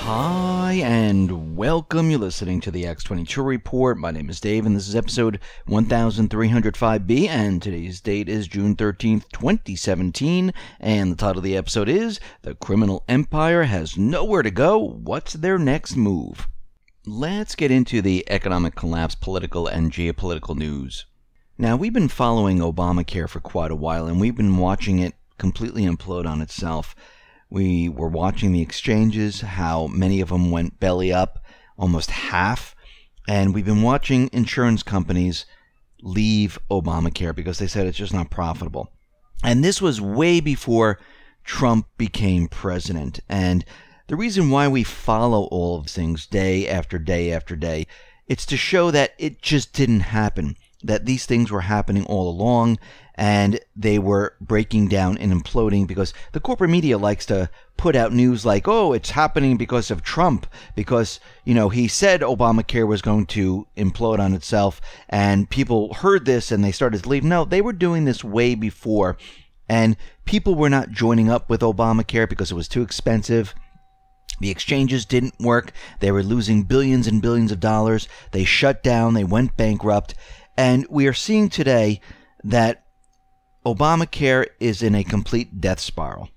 Hi and welcome. You're listening to the X22 Report. My name is Dave and this is episode 1305B and today's date is June 13th, 2017 and the title of the episode is The Criminal Empire Has Nowhere to Go. What's their next move? Let's get into the economic collapse, political and geopolitical news. Now, we've been following Obamacare for quite a while and we've been watching it completely implode on itself. We were watching the exchanges, how many of them went belly up, almost half. And we've been watching insurance companies leave Obamacare because they said it's just not profitable. And this was way before Trump became president. And the reason why we follow all of things day after day after day, it's to show that it just didn't happen, that these things were happening all along. And they were breaking down and imploding because the corporate media likes to put out news like, oh, it's happening because of Trump, because, he said Obamacare was going to implode on itself, and people heard this and they started to leave. No, they were doing this way before, and people were not joining up with Obamacare because it was too expensive. The exchanges didn't work. They were losing billions and billions of dollars. They shut down. They went bankrupt. And we are seeing today that Obamacare is in a complete death spiral.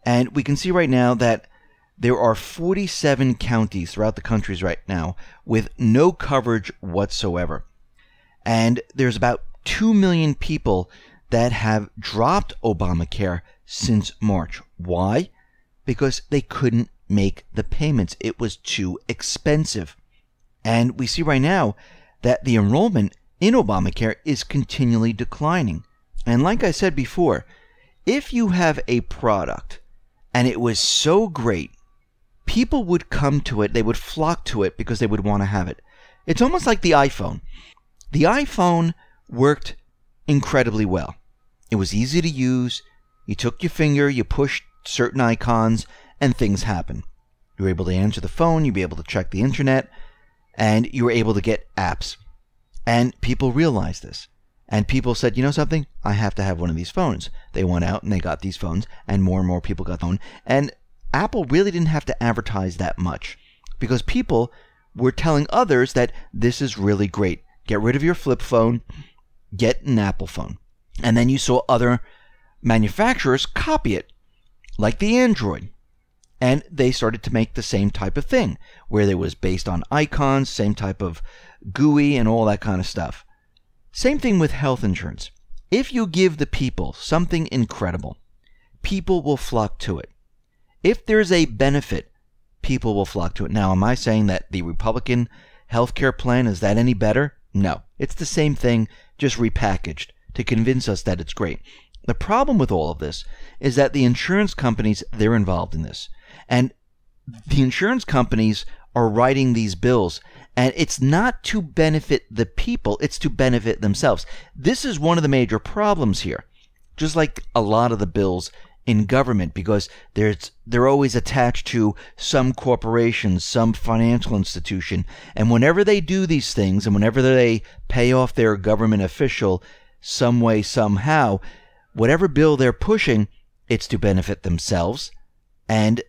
And we can see right now that there are 47 counties throughout the country right now with no coverage whatsoever. And there's about 2 million people that have dropped Obamacare since March. Why? Because they couldn't make the payments. It was too expensive. And we see right now that the enrollment in Obamacare is continually declining. And like I said before, if you have a product and it was so great, people would come to it, they would flock to it because they would want to have it. It's almost like the iPhone. The iPhone worked incredibly well. It was easy to use. You took your finger, you pushed certain icons, and things happened. You were able to answer the phone, you'd be able to check the internet, and you were able to get apps. And people realized this. And people said, you know something? I have to have one of these phones. They went out and they got these phones, and more people got the phone. And Apple really didn't have to advertise that much because people were telling others that this is really great. Get rid of your flip phone, get an Apple phone. And then you saw other manufacturers copy it, like the Android. And they started to make the same type of thing, where it was based on icons, same type of GUI and all that kind of stuff. Same thing with health insurance. If you give the people something incredible, people will flock to it. If there's a benefit, people will flock to it. Now, am I saying that the Republican healthcare plan, is that any better? No. It's the same thing, just repackaged to convince us that it's great. The problem with all of this is that the insurance companies, they're involved in this. And the insurance companies are writing these bills, and it's not to benefit the people, it's to benefit themselves. This is one of the major problems here, just like a lot of the bills in government, because they're always attached to some corporation, some financial institution, and whenever they do these things, and whenever they pay off their government official some way, somehow, whatever bill they're pushing, it's to benefit themselves and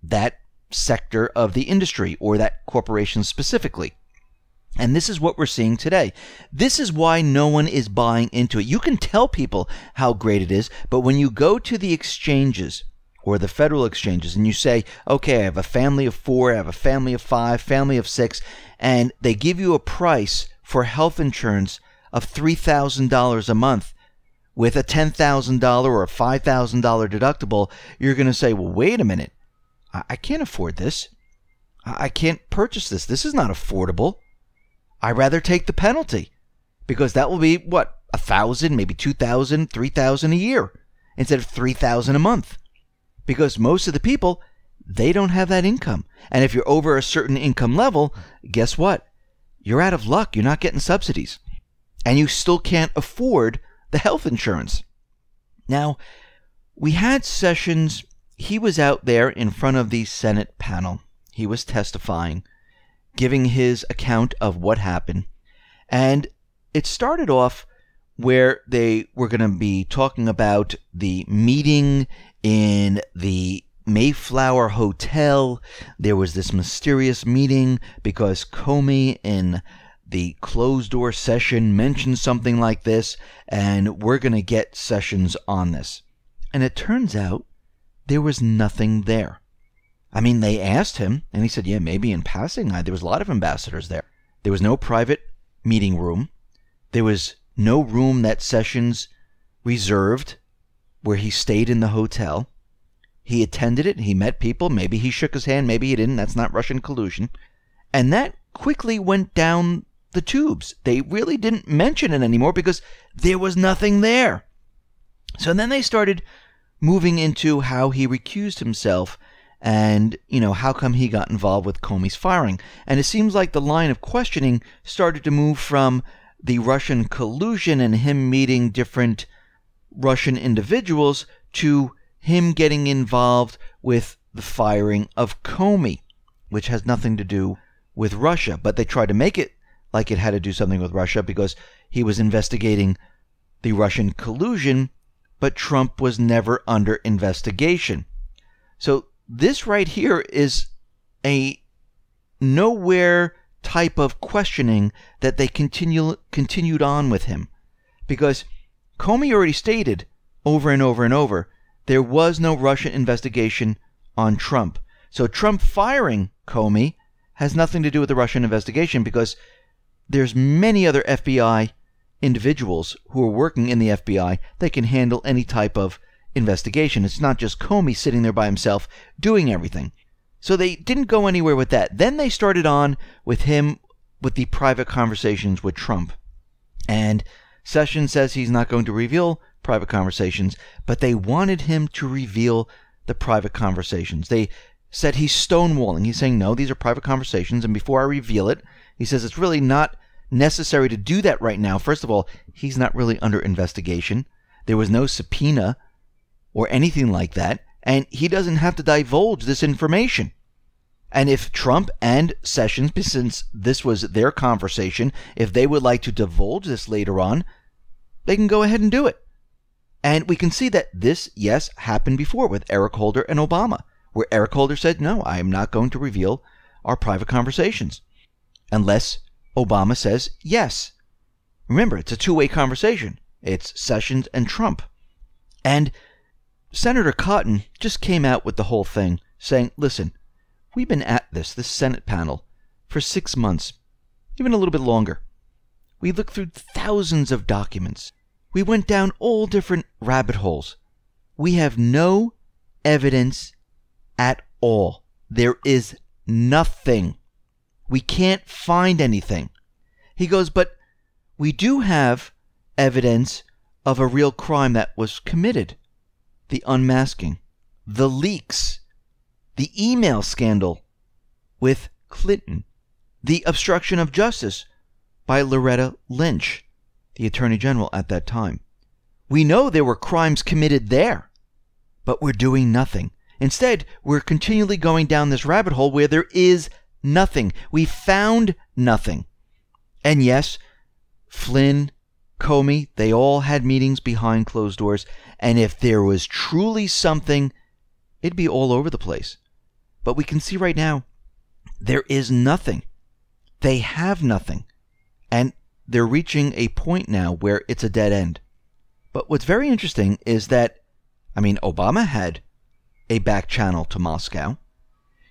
that sector of the industry or that corporation specifically. And this is what we're seeing today. This is why no one is buying into it. You can tell people how great it is, but when you go to the exchanges or the federal exchanges and you say, okay, I have a family of 4, I have a family of 5, family of 6, and they give you a price for health insurance of $3,000 a month with a $10,000 or a $5,000 deductible, you're going to say, well, wait a minute. I can't afford this. I can't purchase this. This is not affordable. I'd rather take the penalty because that will be, what, $1,000, maybe $2,000, $3,000 a year instead of $3,000 a month. Because most of the people, they don't have that income. And if you're over a certain income level, guess what? You're out of luck. You're not getting subsidies. And you still can't afford the health insurance. Now, we had Sessions. He was out there in front of the Senate panel. He was testifying, giving his account of what happened. And it started off where they were going to be talking about the meeting in the Mayflower Hotel. There was this mysterious meeting because Comey in the closed-door session mentioned something like this, and we're going to get Sessions on this. And it turns out there was nothing there. I mean, they asked him, and he said, yeah, maybe in passing. There was a lot of ambassadors there. There was no private meeting room. There was no room that Sessions reserved where he stayed in the hotel. He attended it. He met people. Maybe he shook his hand. Maybe he didn't. That's not Russian collusion. And that quickly went down the tubes. They really didn't mention it anymore because there was nothing there. So then they started moving into how he recused himself and, how come he got involved with Comey's firing. And it seems like the line of questioning started to move from the Russian collusion and him meeting different Russian individuals to him getting involved with the firing of Comey, which has nothing to do with Russia. But they tried to make it like it had to do something with Russia because he was investigating the Russian collusion, but Trump was never under investigation. So this right here is a nowhere type of questioning that they continued on with him, because Comey already stated over and over and over there was no Russian investigation on Trump. So Trump firing Comey has nothing to do with the Russian investigation because there's many other FBI individuals who are working in the FBI that can handle any type of investigation. It's not just Comey sitting there by himself doing everything. So they didn't go anywhere with that. Then they started on with him with the private conversations with Trump. And Sessions says he's not going to reveal private conversations, but they wanted him to reveal the private conversations. They said he's stonewalling. He's saying, no, these are private conversations, and before I reveal it, he says it's really not necessary to do that right now. First of all, he's not really under investigation. There was no subpoena or anything like that, and he doesn't have to divulge this information. And if Trump and Sessions, since this was their conversation, if they would like to divulge this later on, they can go ahead and do it. And we can see that this, yes, happened before with Eric Holder and Obama, where Eric Holder said, no, I am not going to reveal our private conversations unless Obama says yes. Remember, it's a two-way conversation. It's Sessions and Trump. And Senator Cotton just came out with the whole thing saying, listen, we've been at this Senate panel for 6 months, even a little bit longer. We looked through thousands of documents. We went down all different rabbit holes. We have no evidence at all. There is nothing. We can't find anything. He goes, but we do have evidence of a real crime that was committed. The unmasking, the leaks, the email scandal with Clinton, the obstruction of justice by Loretta Lynch, the Attorney General at that time. We know there were crimes committed there, but we're doing nothing. Instead, we're continually going down this rabbit hole where there is nothing. We found nothing. And yes, Flynn, Comey, they all had meetings behind closed doors, and if there was truly something, it'd be all over the place. But we can see right now, there is nothing. They have nothing. And they're reaching a point now where it's a dead end. But what's very interesting is that, Obama had a back channel to Moscow.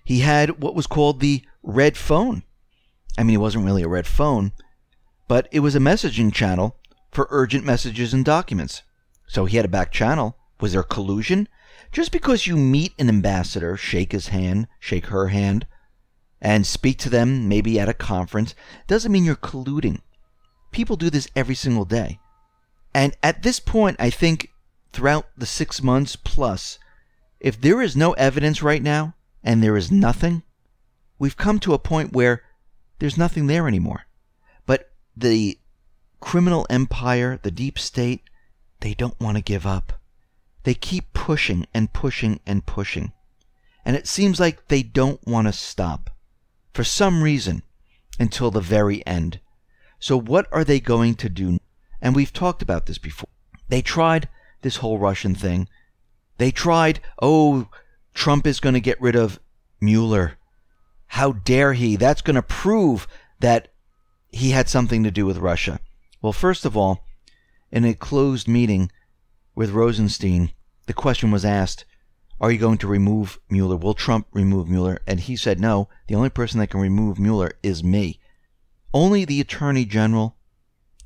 He had what was called the red phone. It wasn't really a red phone, but it was a messaging channel for urgent messages and documents. So he had a back channel. Was there collusion? Just because you meet an ambassador, shake his hand, shake her hand, and speak to them maybe at a conference, doesn't mean you're colluding. People do this every single day. And at this point, I think throughout the 6 months plus, if there is no evidence right now, and there is nothing, we've come to a point where there's nothing there anymore. But the criminal empire, the deep state, they don't want to give up. They keep pushing and pushing and pushing. And it seems like they don't want to stop for some reason until the very end. So what are they going to do? And we've talked about this before. They tried this whole Russian thing. They tried, Trump is going to get rid of Mueller. How dare he? That's going to prove that he had something to do with Russia. Well, first of all, in a closed meeting with Rosenstein, the question was asked, are you going to remove Mueller? Will Trump remove Mueller? And he said, no, the only person that can remove Mueller is me. Only the Attorney General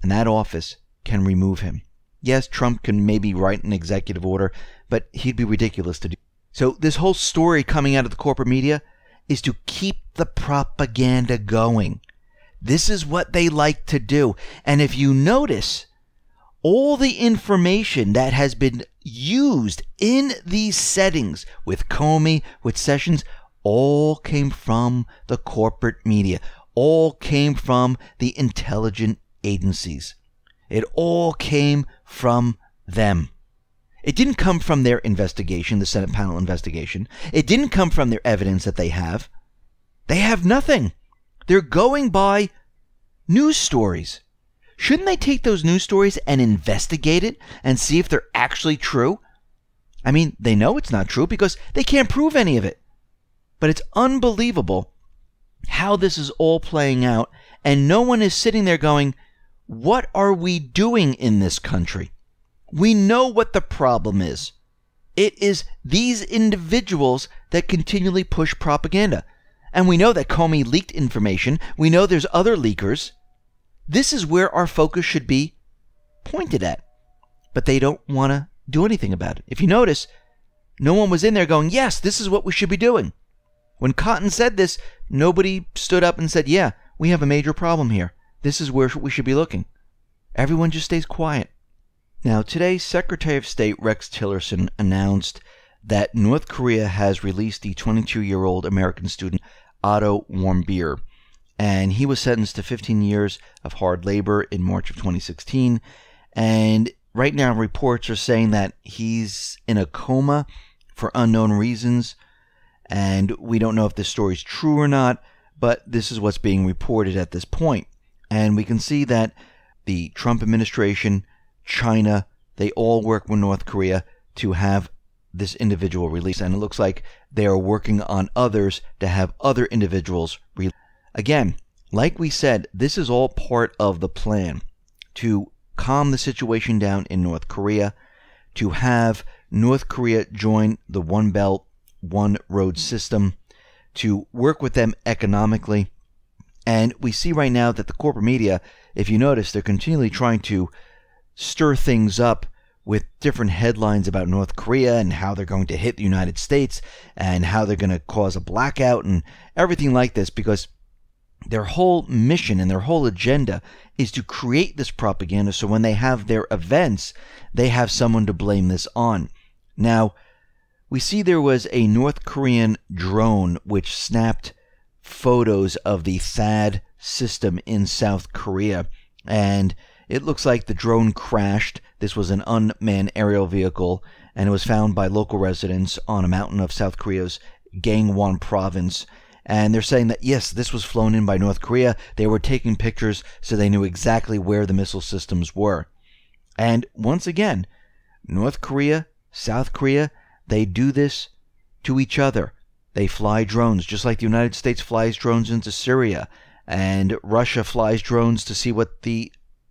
in that office can remove him. Yes, Trump can maybe write an executive order, but he'd be ridiculous to do. So this whole story coming out of the corporate media is to keep the propaganda going. This is what they like to do. And if you notice, all the information that has been used in these settings with Comey, with Sessions, all came from the corporate media. All came from the intelligence agencies. It all came from them. It didn't come from their investigation, the Senate panel investigation. It didn't come from their evidence that they have. They have nothing. They're going by news stories. Shouldn't they take those news stories and investigate it and see if they're actually true? I mean, they know it's not true because they can't prove any of it. But it's unbelievable how this is all playing out, and no one is sitting there going, what are we doing in this country? We know what the problem is. It is these individuals that continually push propaganda. And we know that Comey leaked information. We know there's other leakers. This is where our focus should be pointed at. But they don't want to do anything about it. If you notice, no one was in there going, yes, this is what we should be doing. When Cotton said this, nobody stood up and said, yeah, we have a major problem here. This is where we should be looking. Everyone just stays quiet. Now, today, Secretary of State Rex Tillerson announced that North Korea has released the 22-year-old American student Otto Warmbier, and he was sentenced to 15 years of hard labor in March of 2016. And right now, reports are saying that he's in a coma for unknown reasons, and we don't know if this story is true or not, but this is what's being reported at this point. And we can see that the Trump administration, China, they all work with North Korea to have this individual released. And it looks like they are working on others to have other individuals released. Again, like we said, this is all part of the plan to calm the situation down in North Korea, to have North Korea join the One Belt, One Road system, to work with them economically. And we see right now that the corporate media, if you notice, they're continually trying to stir things up with different headlines about North Korea and how they're going to hit the United States and how they're going to cause a blackout and everything like this, because their whole mission and their whole agenda is to create this propaganda so when they have their events, they have someone to blame this on. Now, we see there was a North Korean drone which snapped photos of the THAAD system in South Korea, and it looks like the drone crashed. This was an unmanned aerial vehicle, and it was found by local residents on a mountain of South Korea's Gangwon province. And they're saying that, yes, this was flown in by North Korea. They were taking pictures so they knew exactly where the missile systems were. And once again, North Korea, South Korea, they do this to each other. They fly drones, just like the United States flies drones into Syria, and Russia flies drones to see what the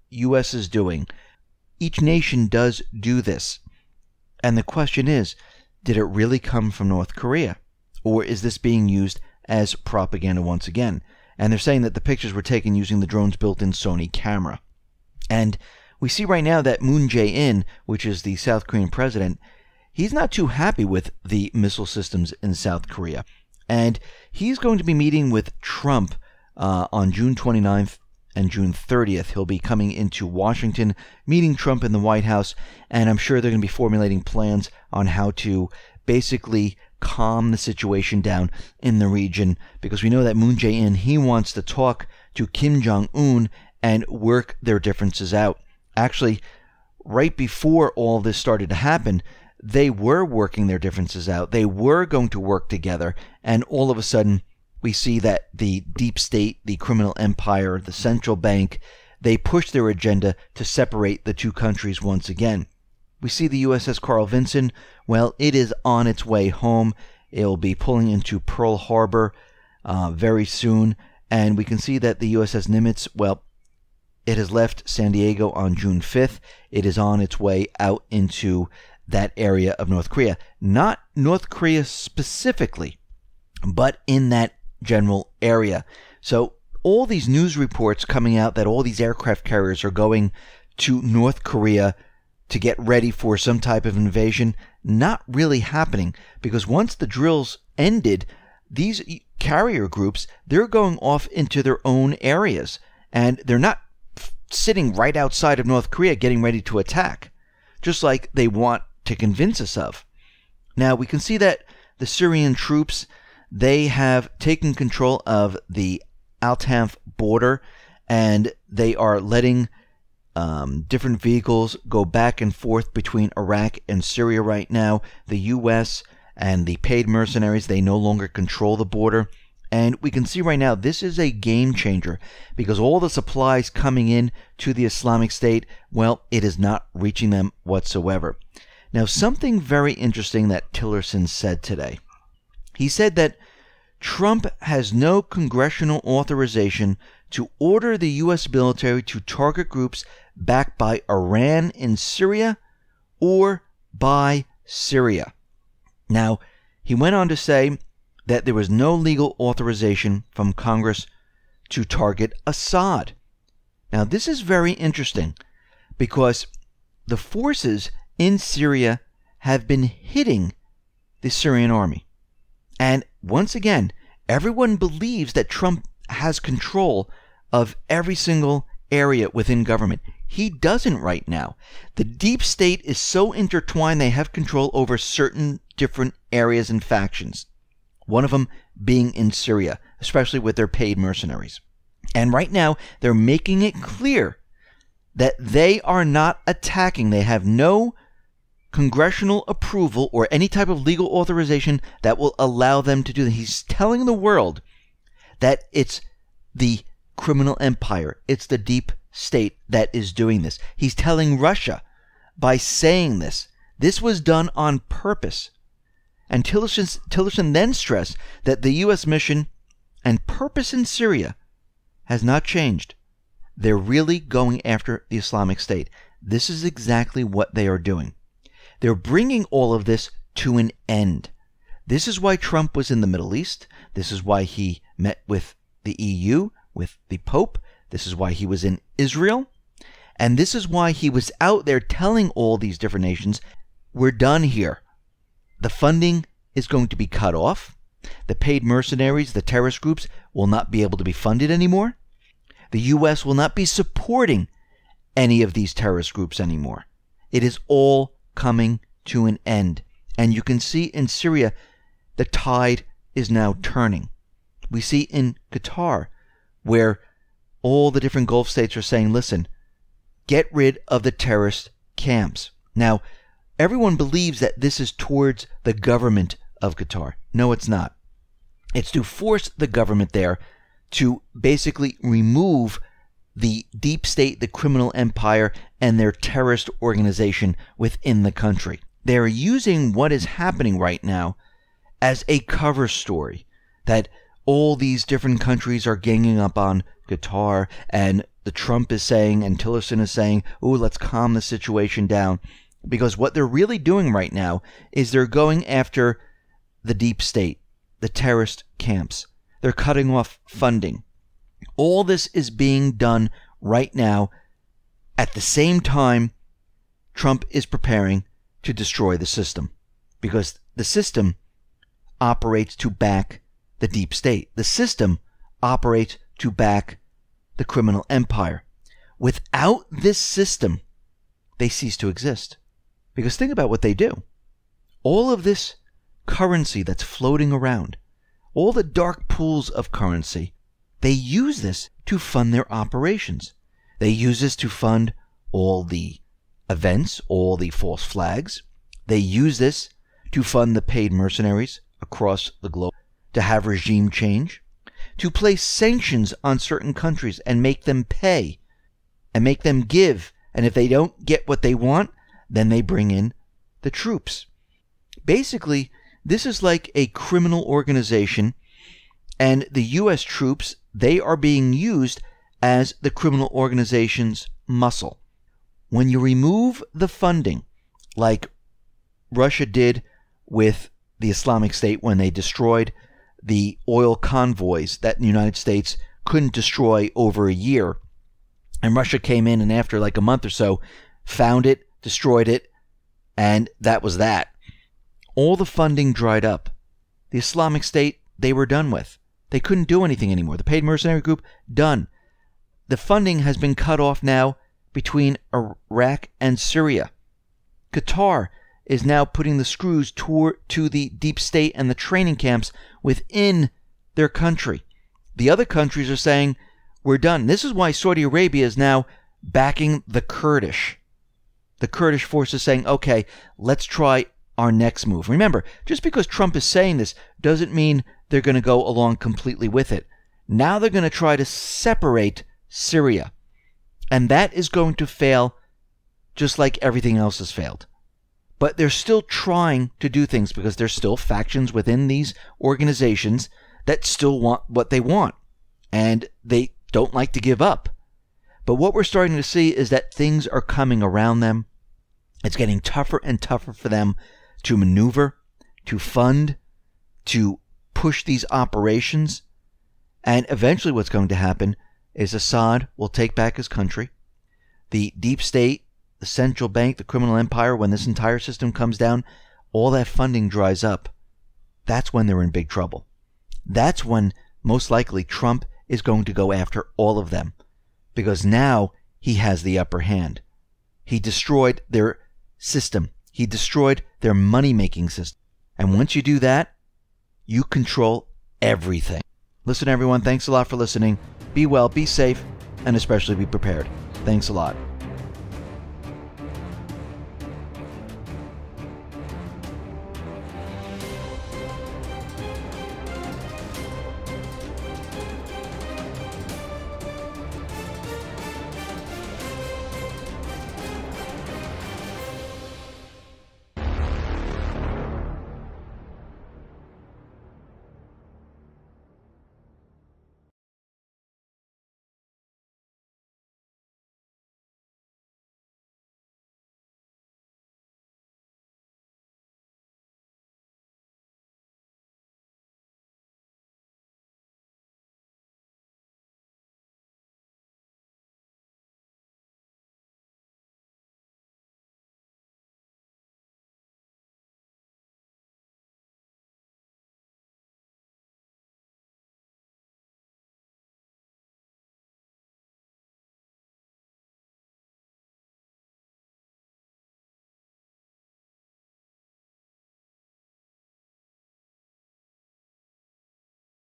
U.S. is doing. Each nation does do this. And the question is, did it really come from North Korea? Or is this being used as propaganda once again? And they're saying that the pictures were taken using the drone's built-in Sony camera. And we see right now that Moon Jae-in, which is the South Korean president, he's not too happy with the missile systems in South Korea. And he's going to be meeting with Trump on June 29th and June 30th. He'll be coming into Washington, meeting Trump in the White House, and I'm sure they're going to be formulating plans on how to basically calm the situation down in the region, because we know that Moon Jae-in, he wants to talk to Kim Jong-un and work their differences out. Actually, right before all this started to happen, they were working their differences out. They were going to work together, and all of a sudden, we see that the deep state, the criminal empire, the central bank, they push their agenda to separate the two countries once again. We see the USS Carl Vinson. Well, it is on its way home. It'll be pulling into Pearl Harbor very soon. And we can see that the USS Nimitz, well, it has left San Diego on June 5th. It is on its way out into that area of North Korea. Not North Korea specifically, but in that general area. So all these news reports coming out that all these aircraft carriers are going to North Korea to get ready for some type of invasion, not really happening, because once the drills ended, these carrier groups, they're going off into their own areas, and they're not sitting right outside of North Korea getting ready to attack, just like they want to convince us of. Now, we can see that the Syrian troops, they have taken control of the Al-Tanf border, and they are letting different vehicles go back and forth between Iraq and Syria right now. The U.S. and the paid mercenaries, they no longer control the border. And we can see right now this is a game changer, because all the supplies coming in to the Islamic State, well, it is not reaching them whatsoever. Now, something very interesting that Tillerson said today. He said that Trump has no congressional authorization to order the U.S. military to target groups backed by Iran in Syria or by Syria. Now, he went on to say that there was no legal authorization from Congress to target Assad. Now, this is very interesting, because the forces in Syria have been hitting the Syrian army. And once again, everyone believes that Trump has control of every single area within government. He doesn't right now. The deep state is so intertwined, they have control over certain different areas and factions. One of them being in Syria, especially with their paid mercenaries. And right now, they're making it clear that they are not attacking. They have no congressional approval or any type of legal authorization that will allow them to do that. He's telling the world that it's the criminal empire, it's the deep state that is doing this. He's telling Russia by saying this. This was done on purpose. And Tillerson then stressed that the U.S. mission and purpose in Syria has not changed. They're really going after the Islamic State. This is exactly what they are doing. They're bringing all of this to an end. This is why Trump was in the Middle East. This is why he met with the EU, with the Pope. This is why he was in Israel. And this is why he was out there telling all these different nations, we're done here. The funding is going to be cut off. The paid mercenaries, the terrorist groups, will not be able to be funded anymore. The U.S. will not be supporting any of these terrorist groups anymore. It is all coming to an end. And you can see in Syria, the tide is now turning. We see in Qatar, where all the different Gulf states are saying, listen, get rid of the terrorist camps. Now, everyone believes that this is towards the government of Qatar. No, it's not. It's to force the government there to basically remove the deep state, the criminal empire, and their terrorist organization within the country. They're using what is happening right now as a cover story, that all these different countries are ganging up on Qatar, and the Trump is saying, and Tillerson is saying, ooh, let's calm the situation down. Because what they're really doing right now is they're going after the deep state, the terrorist camps. They're cutting off funding. All this is being done right now at the same time Trump is preparing to destroy the system, because the system operates to back the deep state. The system operates to back the criminal empire. Without this system, they cease to exist. Because think about what they do. All of this currency that's floating around, all the dark pools of currency, they use this to fund their operations. They use this to fund all the events, all the false flags. They use this to fund the paid mercenaries across the globe, to have regime change, to place sanctions on certain countries and make them pay and make them give. And if they don't get what they want, then they bring in the troops. Basically, This is like a criminal organization, and the U.S. troops, they are being used as the criminal organization's muscle. When you remove the funding, like Russia did with the Islamic State when they destroyed the oil convoys that the United States couldn't destroy over a year, and Russia came in and after like a month or so found it, destroyed it, and that was that. All the funding dried up. The Islamic State, they were done with. They couldn't do anything anymore. The paid mercenary group, done. The funding has been cut off now between Iraq and Syria. Qatar is now putting the screws to the deep state and the training camps within their country. The other countries are saying, we're done. This is why Saudi Arabia is now backing the Kurdish. The Kurdish forces saying, okay, let's try our next move. Remember, just because Trump is saying this doesn't mean they're going to go along completely with it. Now they're going to try to separate Syria. And that is going to fail just like everything else has failed. But they're still trying to do things because there's still factions within these organizations that still want what they want. And they don't like to give up. But what we're starting to see is that things are coming around them. It's getting tougher and tougher for them to maneuver, to fund, to push these operations. And eventually what's going to happen is Assad will take back his country. The deep state, the central bank, the criminal empire, when this entire system comes down, all that funding dries up. That's when they're in big trouble. That's when most likely Trump is going to go after all of them. Because now he has the upper hand. He destroyed their system. He destroyed their money-making system. And once you do that, you control everything. Listen, everyone, thanks a lot for listening. Be well, be safe, and especially be prepared. Thanks a lot.